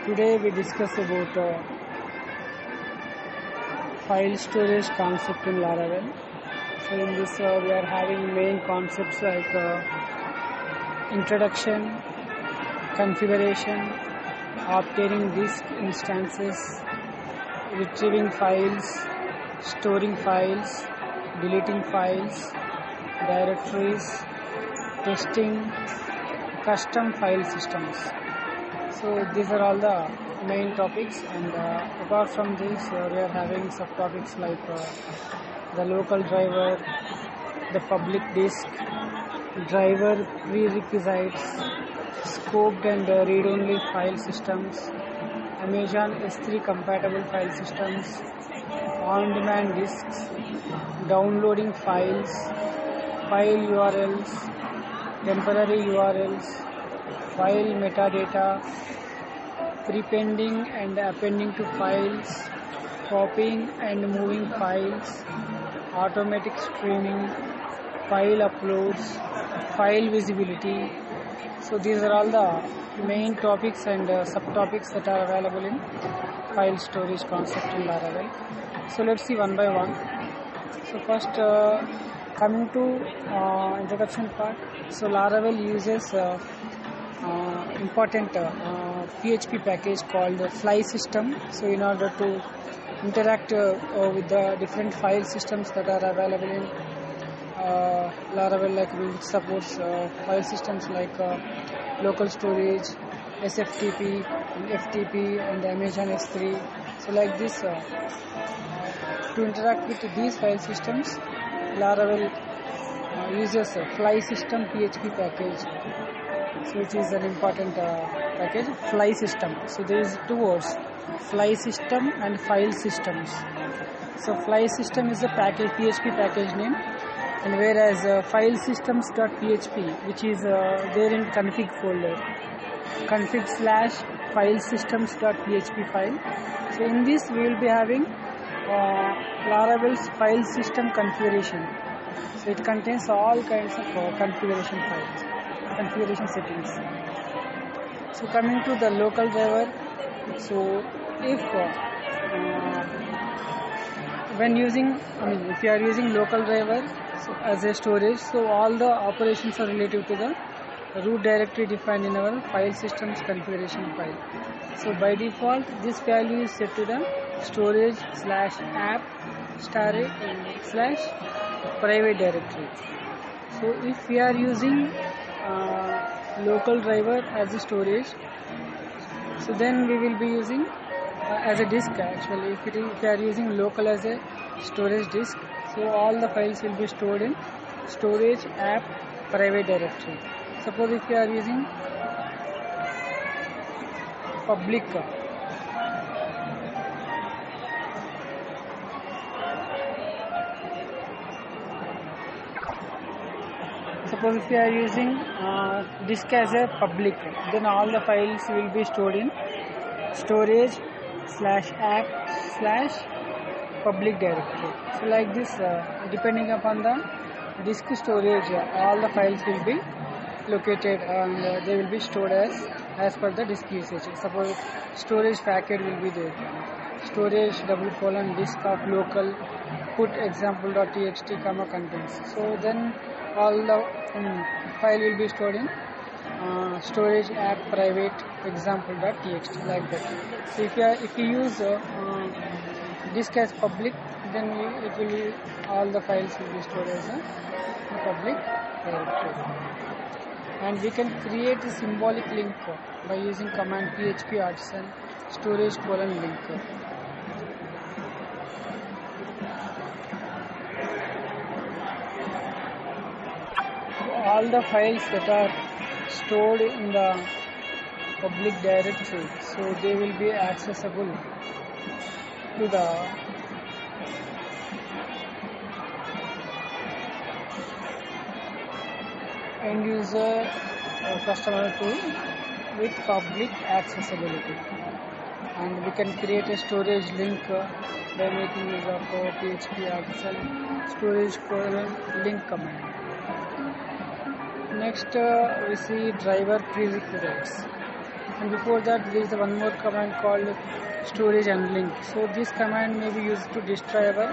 Today we discuss about file storage concept in Laravel. So in this we are having main concepts like introduction, configuration, obtaining disk instances, retrieving files, storing files, deleting files, directories, testing, custom file systems. So these are all the main topics, and apart from this we are having subtopics like the local driver, the public disk, driver prerequisites, scoped and read-only file systems, Amazon S3 compatible file systems, on-demand disks, downloading files, file URLs, temporary URLs, file metadata, prepending and appending to files, copying and moving files, automatic streaming, file uploads, file visibility. So these are all the main topics and subtopics that are available in file storage concept in Laravel. So let's see one by one. So first coming to introduction part. So Laravel uses important PHP package called Fly system. So in order to interact with the different file systems that are available in Laravel, like we supports file systems like local storage, SFTP, FTP, and Amazon S3. So like this, to interact with these file systems, Laravel uses a Fly system PHP package, so which is an important package, Fly system. So there is two words, Fly system and file systems. So Fly system is a package, PHP package name, and whereas file systems.php, which is there in config folder, config/file systems.php file. So in this we will be having Laravel's file system configuration. So it contains all kinds of configuration files, configuration settings. So coming to the local driver, so if when using, if you are using local driver as a storage, so all the operations are related to the root directory defined in our file systems configuration file. So by default this value is set to the storage/app /private directory. So if we are using local driver as a storage, so then we will be using as a disk. Actually, if we are using local as a storage disk, so all the files will be stored in storage app private directory. Suppose if you are using public, suppose if you are using disk as a public, then all the files will be stored in storage/app/public directory. So like this, depending upon the disk storage, all the files will be located and they will be stored as per the disk usage. Suppose storage packet will be there, storage :disk of local put example.txt contents. So then all the file will be stored in storage app private example.txt, like that. So if you use disk as public, then it will be, all the files will be stored as a public directory. And we can create a symbolic link by using command php artisan storage:link. All the files that are stored in the public directory, so they will be accessible to the end user customer tool with public accessibility. And we can create a storage link by making use of php artisan storage:link command. Next we see driver prerequisites. And before that there is one more command called storage unlink. So this command may be used to destroy our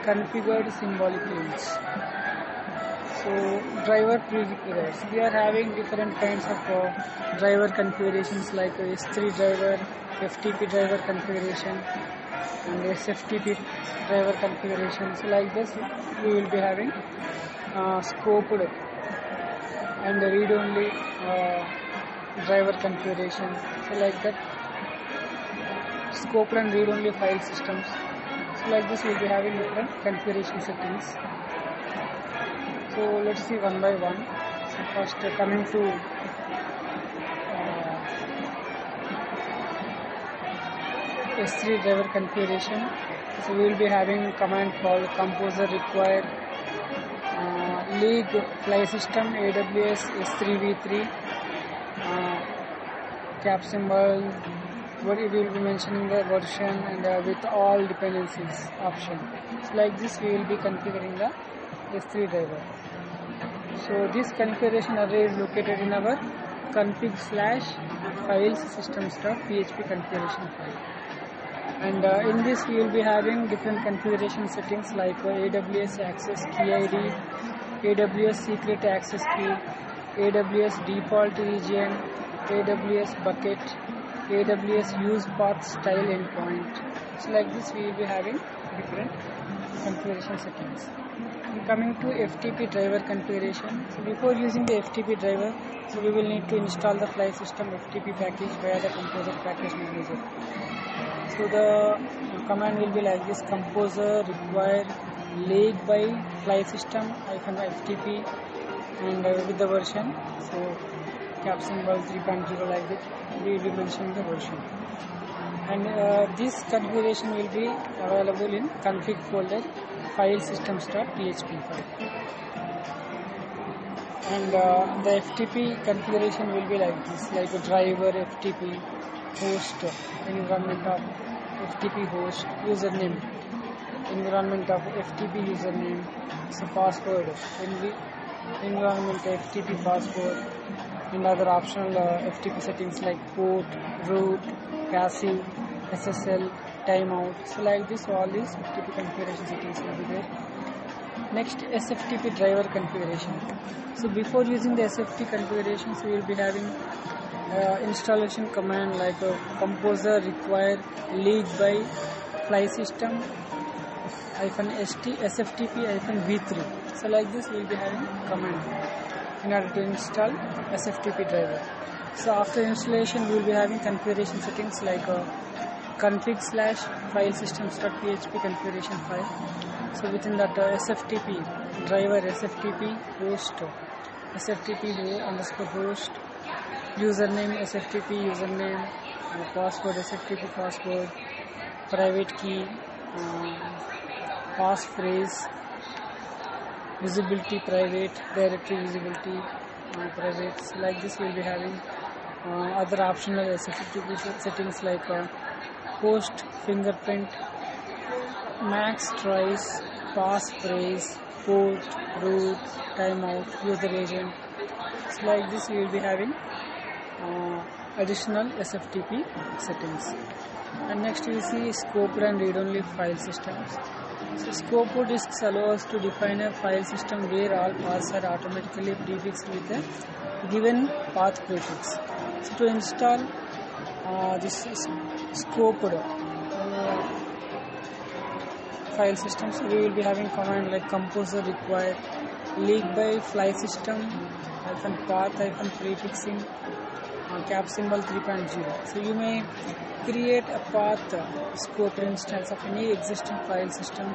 configured symbolic links. So driver prerequisites, we are having different kinds of driver configurations like S3 driver, FTP driver configuration and SFTP driver configuration. So like this we will be having scoped and read-only driver configuration. So like that, scoped and read-only file systems. So like this we will be having different configuration settings. So let's see one by one. So first coming to S3 driver configuration. So we will be having command called composer require league fly system AWS S3v3 cap symbol. What we will be mentioning the version and with all dependencies option. So like this we will be configuring the S3 driver. So this configuration array is located in our config/files systems.php configuration file. And in this we will be having different configuration settings like AWS access key ID, AWS secret access key, AWS default region, AWS bucket, AWS use path style endpoint. So like this we will be having different configuration settings. And coming to FTP driver configuration. So before using the FTP driver, so we will need to install the fly system FTP package via the composer package manager. So the command will be like this: composer require league by fly system -FTP and with the version. So cap symbol 3.0 like that. We will be mentioning the version. And this configuration will be available in config folder file systems.php file. And the FTP configuration will be like this, like a driver FTP host, environment of FTP host, username, environment of FTP username, so password, environment FTP password, and other optional FTP settings like port, root, passive, SSL, timeout. So like this, all these FTP configuration settings will be there. Next, SFTP driver configuration. So before using the SFTP configuration, so we will be having installation command like composer require league by fly system SFTP v3. So like this we will be having command in order to install SFTP driver. So after installation we will be having configuration settings like config/file systems.php configuration file. So within that SFTP driver, SFTP host, SFTP underscore host, username SFTP username, password SFTP password, private key, passphrase, visibility private, directory visibility private. So like this we will be having other optional SFTP settings like host fingerprint, max tries, passphrase, port, root, timeout, user agent. So like this we will be having additional SFTP settings. And next we see scoped and read-only file systems. So scoped disks allow us to define a file system where all paths are automatically prefixed with a given path prefix. So to install this scoped file systems, we will be having command like composer require league by fly system -path -prefixing cap symbol 3.0. So you may create a path scope instance of any existing file system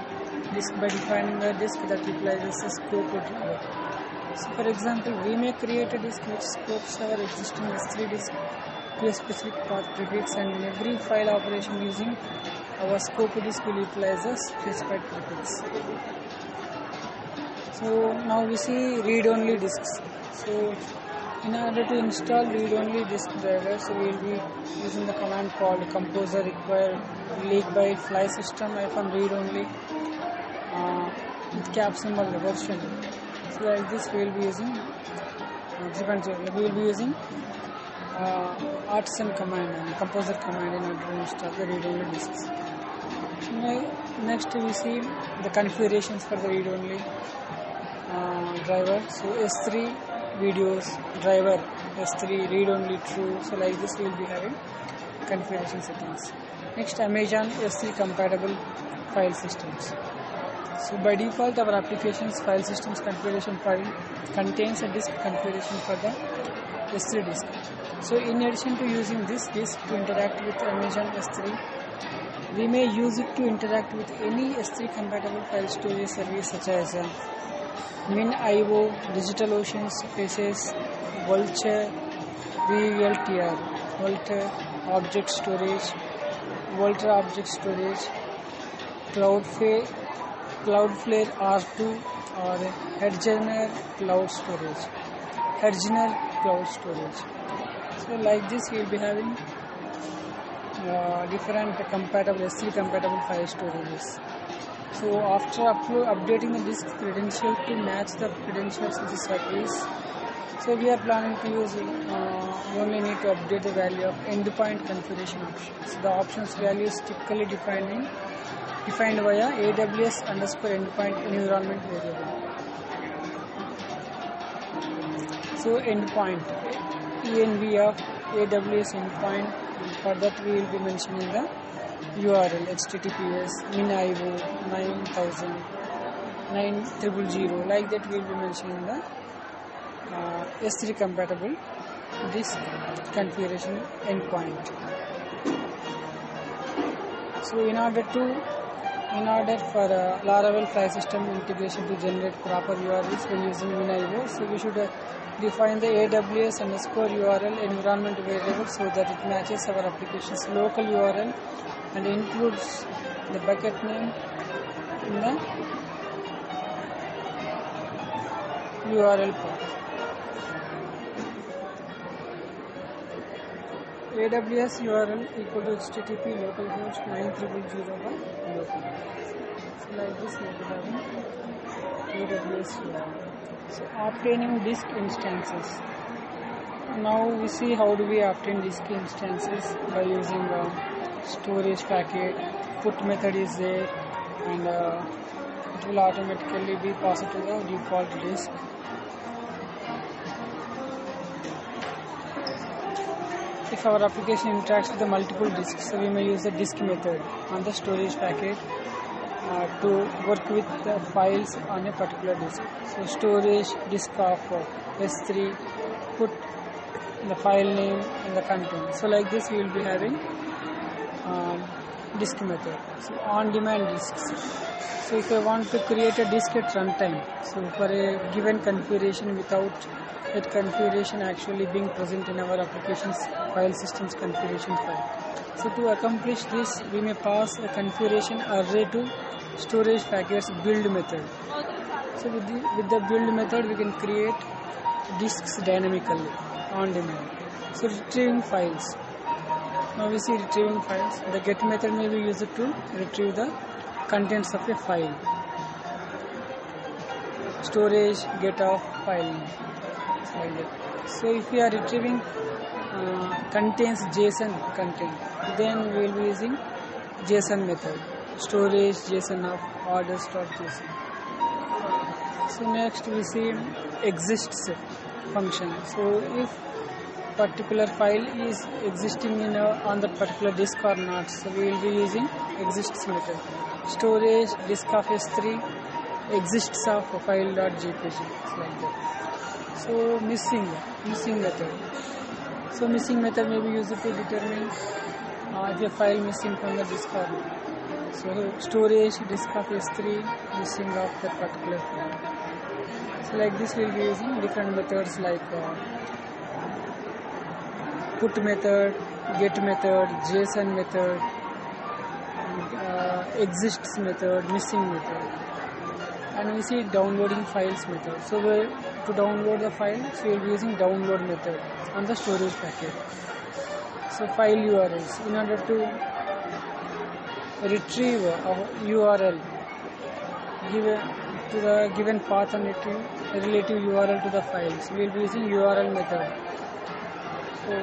disk by defining a disk that utilizes a scope. So for example, we may create a disk which scopes our existing S3 disk to a specific path prefix, and in every file operation using our scope disk will utilize a specified prefix. So now we see read-only disks. So in order to install read-only disk driver, so we will be using the command called composer require league by fly system -read-only with cap symbol version. So like this we will be using 3.0. We will be using artisan command and composer command in order to install the read-only disks. Next we see the configurations for the read-only driver. So S3 videos driver, S3 read-only true. So like this we will be having configuration settings. Next, Amazon S3 compatible file systems. So by default our application's file systems configuration file contains a disk configuration for the S3 disk. So in addition to using this disk to interact with Amazon S3, we may use it to interact with any S3 compatible file storage service such as MinIO, DigitalOcean, Spaces, Vultr, VLTR, Vultr Object Storage, Vultr Object Storage, Cloudflare R2 or Hedgener Cloud Storage. So like this we will be having different compatible S3 compatible file storages. So after updating the disk credential to match the credentials of the service, so we are planning to use we only need to update the value of endpoint configuration options. The options value is typically defined via AWS underscore endpoint environment variable. So endpoint, env of AWS endpoint, for that we will be mentioning the URL https minio 9000 9000, like that we will be mentioning the S3 compatible disk configuration endpoint. So in order for Laravel file system integration to generate proper URLs when using MinIO, so we should define the AWS underscore URL environment variable so that it matches our application's local URL and includes the bucket name in the URL path. AWS URL equal to http localhost 9000 local. So like this we will be having AWS URL. So obtaining disk instances. Now we see how do we obtain disk instances by using storage packet. Put method is there, and it will automatically be passed to the default disk. If our application interacts with the multiple disks, so we may use the disk method on the storage packet to work with the files on a particular disk. So storage disk of S3, put the file name and the content. So like this we will be having disk method. So on demand disks. So if I want to create a disk at runtime, so for a given configuration without that configuration actually being present in our application's file system's configuration file. So to accomplish this, we may pass a configuration array to storage packet's build method. So with the build method, we can create disks dynamically on demand. So retrieving files. Now we see retrieving files. The get method may be used to retrieve the contents of a file. Storage get of file. So if we are retrieving contains JSON content, then we will be using JSON method. Storage JSON of orders.json. So next we see exists function. So if particular file is existing in on that particular disk or not, so we will be using exists method. Storage disk of S3 exists of file.jpg, like that. So missing method. So missing method may be used to determine if a file missing from the disk or not. So storage disk of S3 missing of that particular file. So like this we will be using different methods like put method, get method, JSON method, exists method, missing method. And we see downloading files method. So to download the files, we will be using download method on the storage packet. So file URLs. In order to retrieve a URL to the given path and relative URL to the files, we will be using URL method. So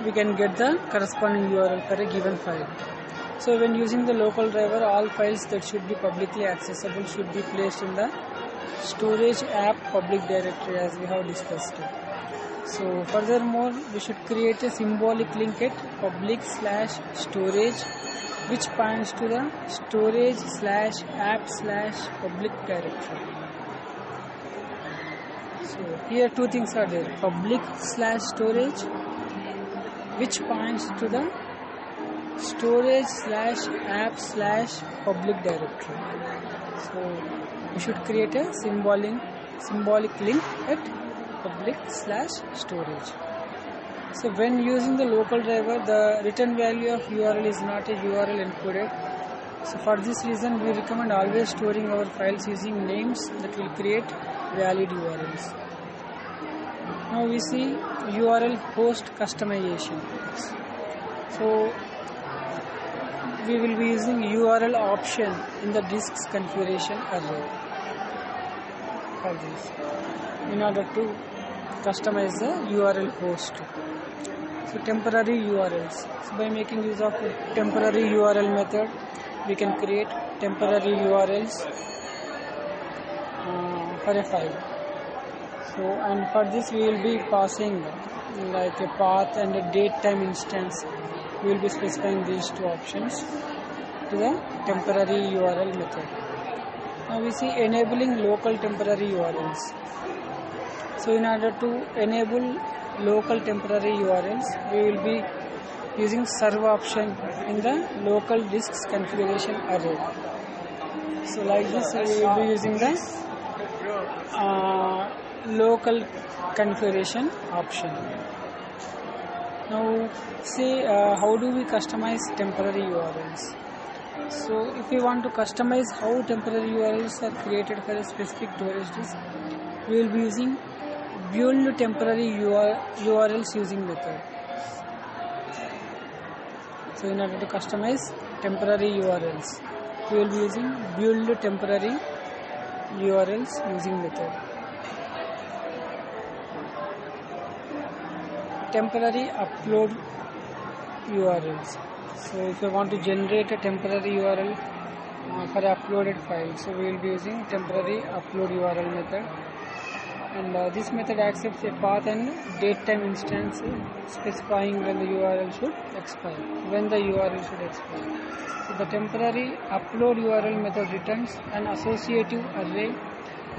we can get the corresponding URL for a given file. So when using the local driver, all files that should be publicly accessible should be placed in the storage app public directory, as we have discussed. So furthermore, we should create a symbolic link at public/storage, which points to the storage/app/public directory. So here two things are there: public/storage, which points to the storage/app/public directory. So we should create a symbolic link at public/storage. So when using the local driver, the return value of URL is not a URL encoded. So for this reason, we recommend always storing our files using names that will create valid URLs. Now we see URL host customization. So we will be using URL option in the disk's configuration array for this, in order to customize the URL host. So temporary URLs. So by making use of temporary URL method, we can create temporary URLs for a file. So and for this we will be passing like a path and a date time instance. We will be specifying these two options to the temporary URL method. Now we see enabling local temporary URLs. So in order to enable local temporary URLs, we will be using serve option in the local disk's configuration array. So like this, we will be using the local configuration option. Now see how do we customize temporary URLs. So if we want to customize how temporary URLs are created for a specific storage disk, we will be using build temporary URLs using method. So in order to customize temporary URLs, we will be using build temporary URLs using method. Temporary upload URLs. So if you want to generate a temporary URL for uploaded file, so we will be using temporary upload URL method. And this method accepts a path and date time instance specifying when the URL should expire. So the temporary upload URL method returns an associative array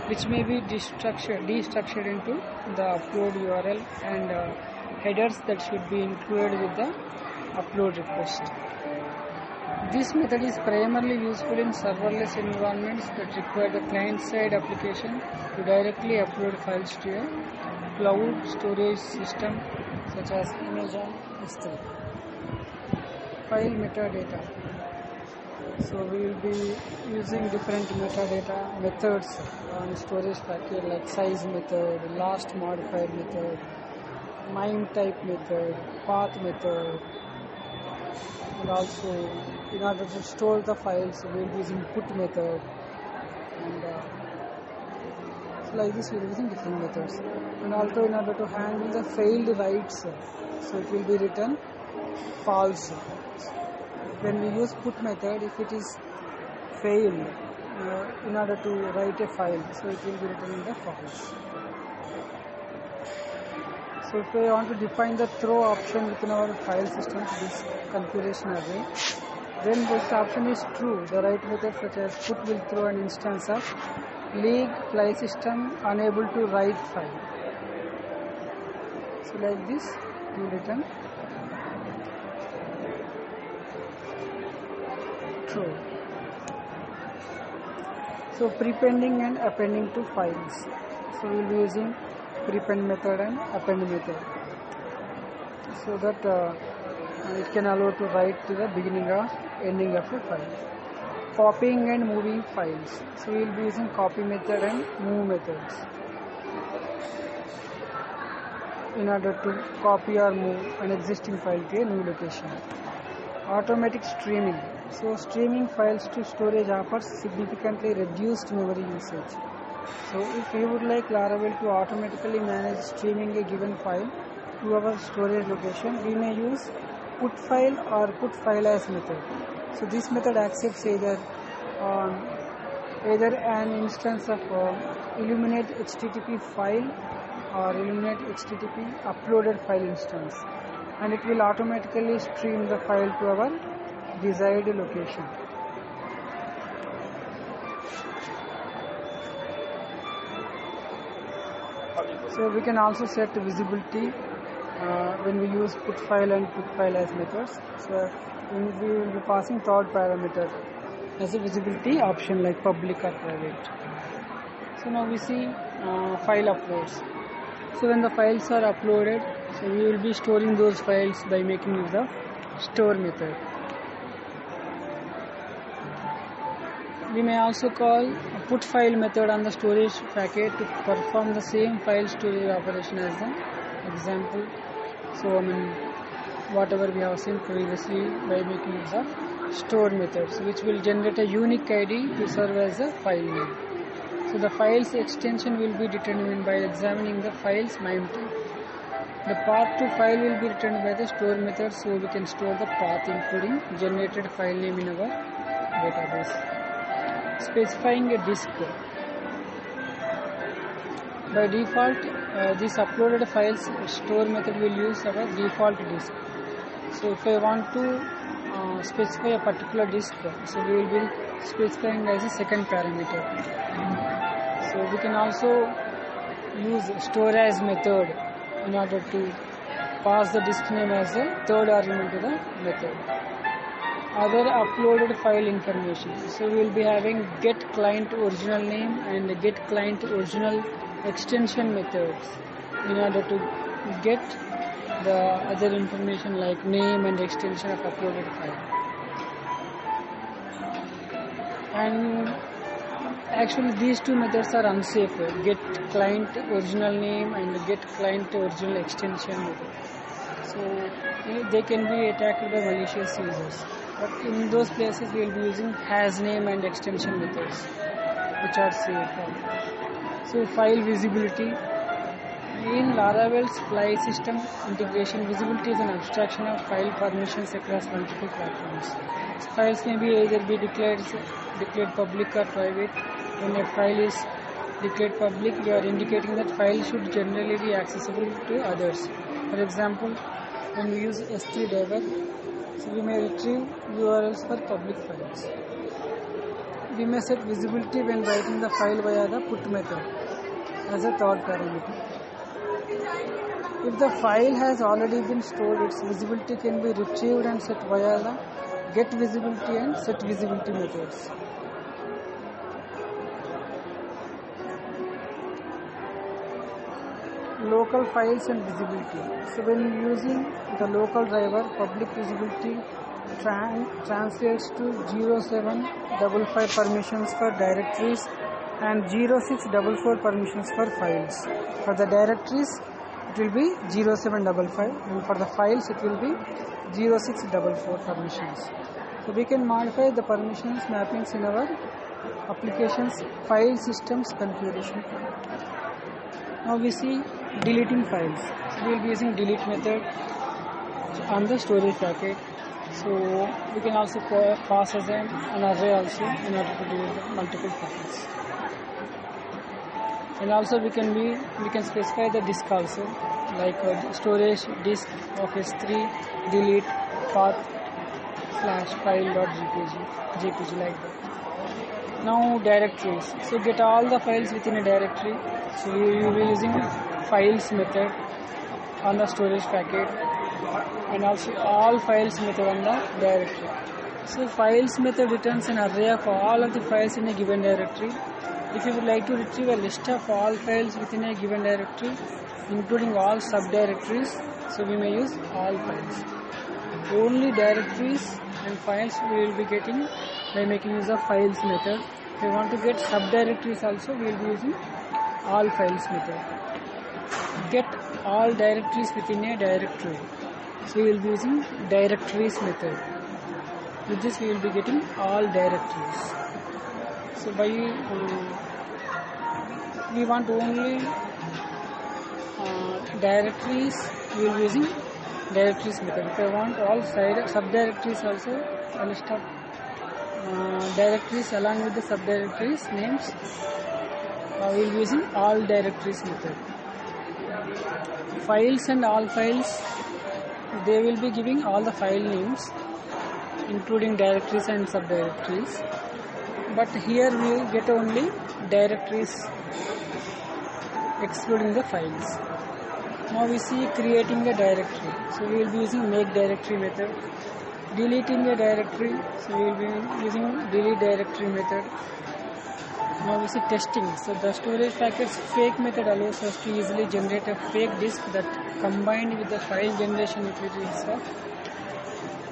which may be destructured into the upload URL and headers that should be included with the upload request. This method is primarily useful in serverless environments that require the client-side application to directly upload files to a cloud storage system such as Amazon S3. File metadata. So we will be using different metadata methods on storage packet like size method, last modified method, MIME type method, path method, and also in order to store the files we will be using put method, and so like this we will be using different methods. And also in order to handle the failed writes, so it will be written false. When we use put method, if it is failed in order to write a file, so it will be written in the false. So if we want to define the throw option within our file system, this configuration array, then this option is true, the write method such as put will throw an instance of league file system unable to write file. So like this we return true. So prepending and appending to files. So we will be using prepend method and append method, so that it can allow to write to the beginning or ending of a file. Copying and moving files. So we will be using copy method and move methods in order to copy or move an existing file to a new location. Automatic streaming. So streaming files to storage offers significantly reduced memory usage. So if we would like Laravel to automatically manage streaming a given file to our storage location, we may use put file or put file as method. So this method accepts either an instance of illuminate HTTP file or illuminate HTTP uploaded file instance, and it will automatically stream the file to our desired location. So we can also set visibility when we use put file and put file as methods. So we will be passing third parameter as a visibility option like public or private. So now we see file uploads. So when the files are uploaded, so we will be storing those files by making use of store method. We may also call a put file method on the storage packet to perform the same file storage operation as the example. So whatever we have seen previously by making use of store methods, which will generate a unique ID to serve as a file name. So the file's extension will be determined by examining the file's MIME type. The path to file will be returned by the store method, so we can store the path including generated file name in our database. Specifying a disk. By default, this uploaded files store method will use our default disk. So if I want to specify a particular disk, so we will be specifying as a second parameter. So we can also use store as method in order to pass the disk name as a third argument to the method. Other uploaded file information. So we will be having get client original name and get client original extension methods in order to get the other information like name and extension of uploaded file. And actually these two methods are unsafe. Get client original name and get client original extension method. So they can be attacked by malicious users. But in those places we will be using has name and extension methods, which are safe. So file visibility. In Laravel's file system integration, visibility is an abstraction of file permissions across multiple platforms. So files may be either be declared public or private. When a file is declared public, we are indicating that file should generally be accessible to others. For example, when we use S3 diver, so we may retrieve URLs for public files. We may set visibility when writing the file via the put method as a third parameter. If the file has already been stored, its visibility can be retrieved and set via the get visibility and set visibility methods. Local files and visibility. So when using the local driver, public visibility translates to 0755 permissions for directories and 0644 permissions for files. For the directories it will be 0755 and for the files it will be 0644 permissions. So we can modify the permissions mappings in our application's file systems configuration. Now we see deleting files. So we will be using delete method on the storage packet. So we can also pass as an array also in order to delete multiple files. And also we can specify the disk also, like storage disk of S3 delete path /file.jpg like that. Now directories. So get all the files within a directory. So we will be using files method on the storage packet and also all files method on the directory. So files method returns an array of all of the files in a given directory. If you would like to retrieve a list of all files within a given directory, including all subdirectories, so we may use all files. Only directories and files we will be getting by making use of files method. If we want to get subdirectories also, we will be using all files method. Get all directories within a directory. So we will be using directories method. With this we will be getting all directories. So by we want only directories, we will be using directories method. If I want all subdirectories also, a list of directories along with the subdirectories names, we will be using all directories method. Files and all files, they will be giving all the file names including directories and subdirectories, but here we get only directories excluding the files. Now we see creating a directory, so we will be using make directory method. Deleting a directory, so we will be using delete directory method. Now we see testing, so the storage packets fake method allows us to easily generate a fake disk that combined with the file generation utilities of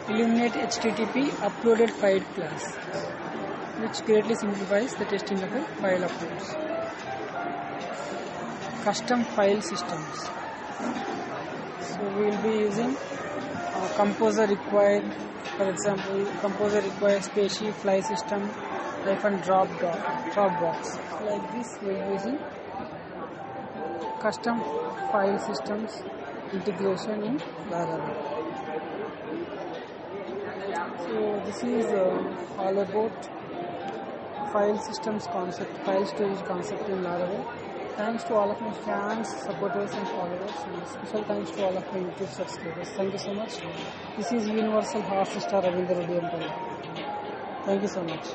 eliminate HTTP uploaded file class, which greatly simplifies the testing of a file uploads. Custom file systems, so we will be using composer required. For example, composer requires spacey file system Dropbox. So like this we are using custom file systems integration in Laravel. So this is all about file systems concept, file storage concept in Laravel. Thanks to all of my fans, supporters and followers, and special thanks to all of my YouTube subscribers. Thank you so much. This is Universal Horse Star Ravindar Reddy Yampalla. Thank you so much.